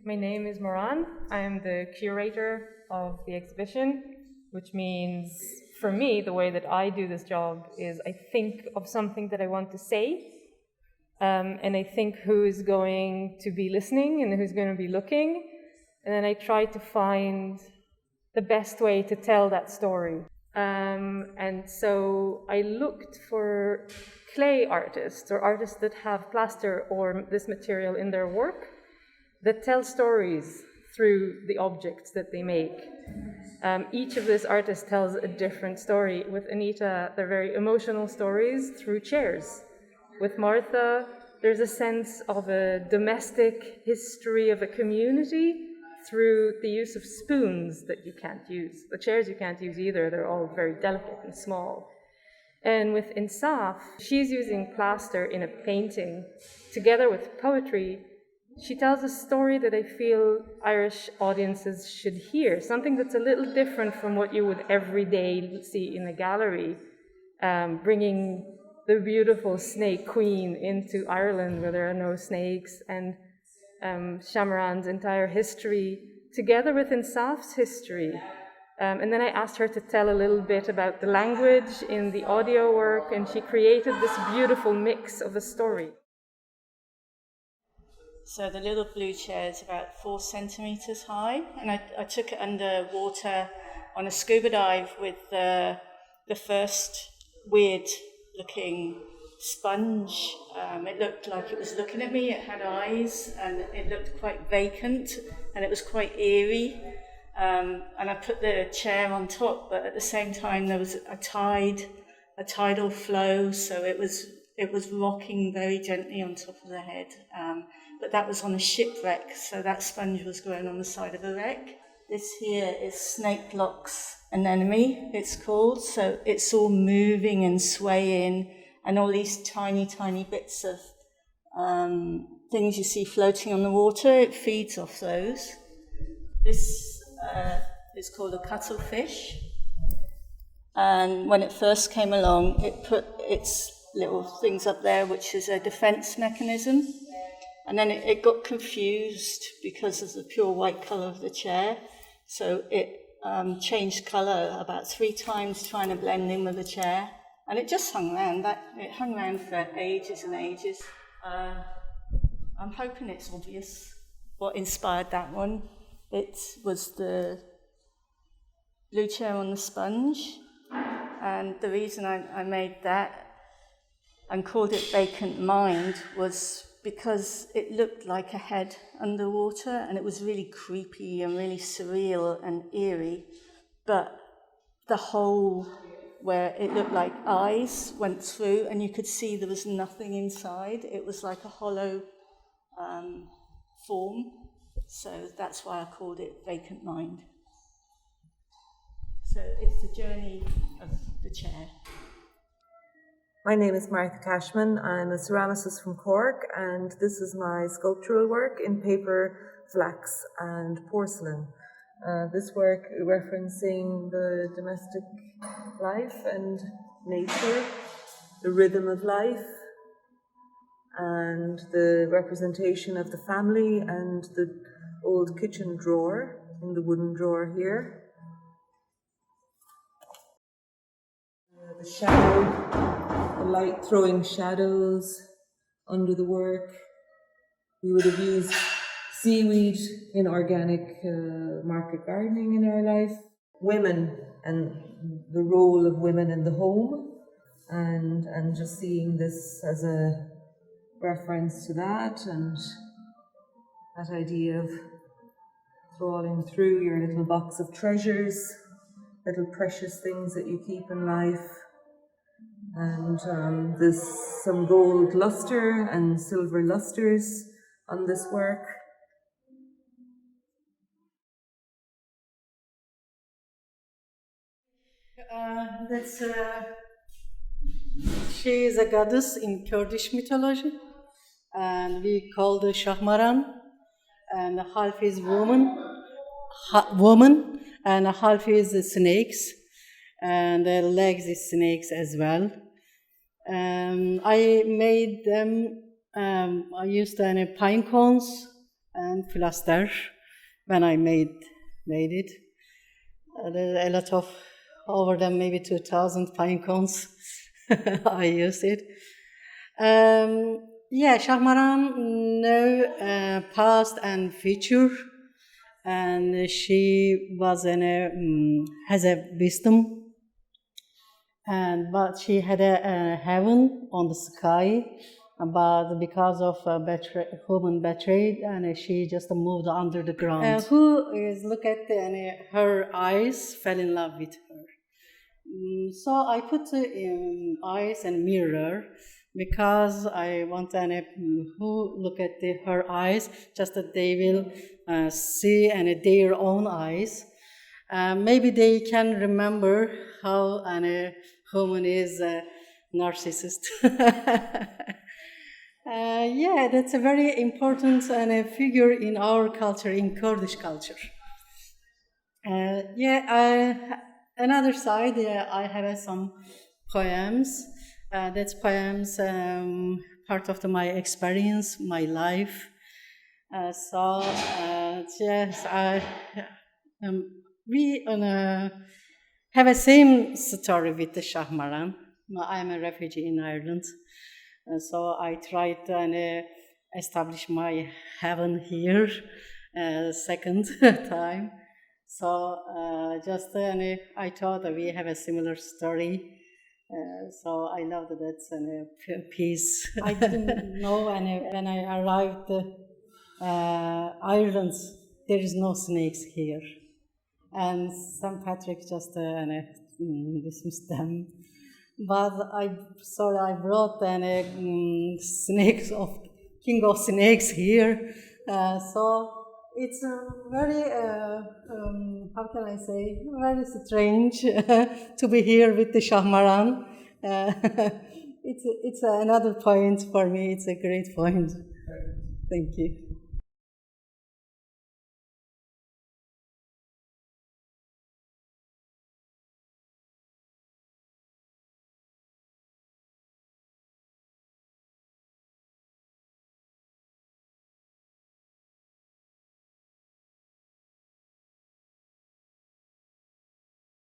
My name is Moran. I am the curator of the exhibition, which means for me, the way that I do this job is I think of something that I want to say, and I think who is going to be listening and who's going to be looking, and then I try to find the best way to tell that story. And so I looked for clay artists or artists that have plaster or this material in their work that tell stories through the objects that they make. Each of these artists tells a different story. With Anita, they're very emotional stories through chairs. With Martha, there's a sense of a domestic history of a community through the use of spoons that you can't use. The chairs you can't use either, they're all very delicate and small. And with Insaf, she's using plaster in a painting. Together with poetry, she tells a story that I feel Irish audiences should hear, something that's a little different from what you would every day see in a gallery, bringing the beautiful snake queen into Ireland where there are no snakes, and Shamaran's entire history, together with Insaf's history. And then I asked her to tell a little bit about the language in the audio work, and she created this beautiful mix of a story. So the little blue chair is about 4 centimeters high, and I took it underwater on a scuba dive with the first weird-looking sponge. It looked like it was looking at me. It had eyes, and it looked quite vacant, and it was quite eerie. And I put the chair on top, but at the same time there was a tidal flow, so it was rocking very gently on top of the head. But that was on a shipwreck, so that sponge was growing on the side of a wreck. This here is Snake Block's anemone, it's called, so it's all moving and swaying, and all these tiny, tiny bits of things you see floating on the water, it feeds off those. This is called a cuttlefish, and when it first came along, it put its little things up there, which is a defense mechanism. And then it got confused because of the pure white colour of the chair. So it changed colour about 3 times trying to blend in with the chair. And it just hung around. It hung around for ages and ages. I'm hoping it's obvious what inspired that one. It was the blue chair on the sponge. And the reason I made that and called it Vacant Mind was because it looked like a head underwater, and it was really creepy and really surreal and eerie. But the hole where it looked like eyes went through, and you could see there was nothing inside. It was like a hollow form. So that's why I called it Vacant Mind. So it's the journey of the chair. My name is Martha Cashman. I'm a ceramicist from Cork, and this is my sculptural work in paper, flax and porcelain. This work referencing the domestic life and nature, the rhythm of life, and the representation of the family and the old kitchen drawer in the wooden drawer here. The shadow, the light throwing shadows under the work. We would have used seaweed in organic market gardening in our life. Women and the role of women in the home, and just seeing this as a reference to that, and that idea of trawling through your little box of treasures, little precious things that you keep in life. And there's some gold luster and silver lusters on this work. She is a goddess in Kurdish mythology, and we call her Shahmaran, and half is woman, and half is the snakes, and the legs is snakes as well. I made them, I used pine cones and plaster when I made it. There's a lot of, over than maybe 2,000 pine cones. I used it. Yeah, Shahmaran know past and future, and she was in has a wisdom, but she had a heaven on the sky, but because of human betrayed, and she just moved under the ground. Who is look at her eyes, fell in love with her. So I put eyes and mirror because I want who look at her eyes, just that they will see their own eyes. Maybe they can remember how a human is a narcissist. Yeah, that's a very important figure in our culture, in Kurdish culture. Another side, I have some poems. That's poems, part of my experience, my life. Yes, we have a same story with the Shahmaran. I am a refugee in Ireland, so I tried to establish my heaven here, second time. So I thought that we have a similar story. So I love that that's a piece. I didn't know when I arrived Ireland, there is no snakes here. And St. Patrick just dismissed them. But I brought snakes of King of Snakes here. So it's very, how can I say, very strange to be here with the Shahmaran. It's another point for me. It's a great point. Thank you.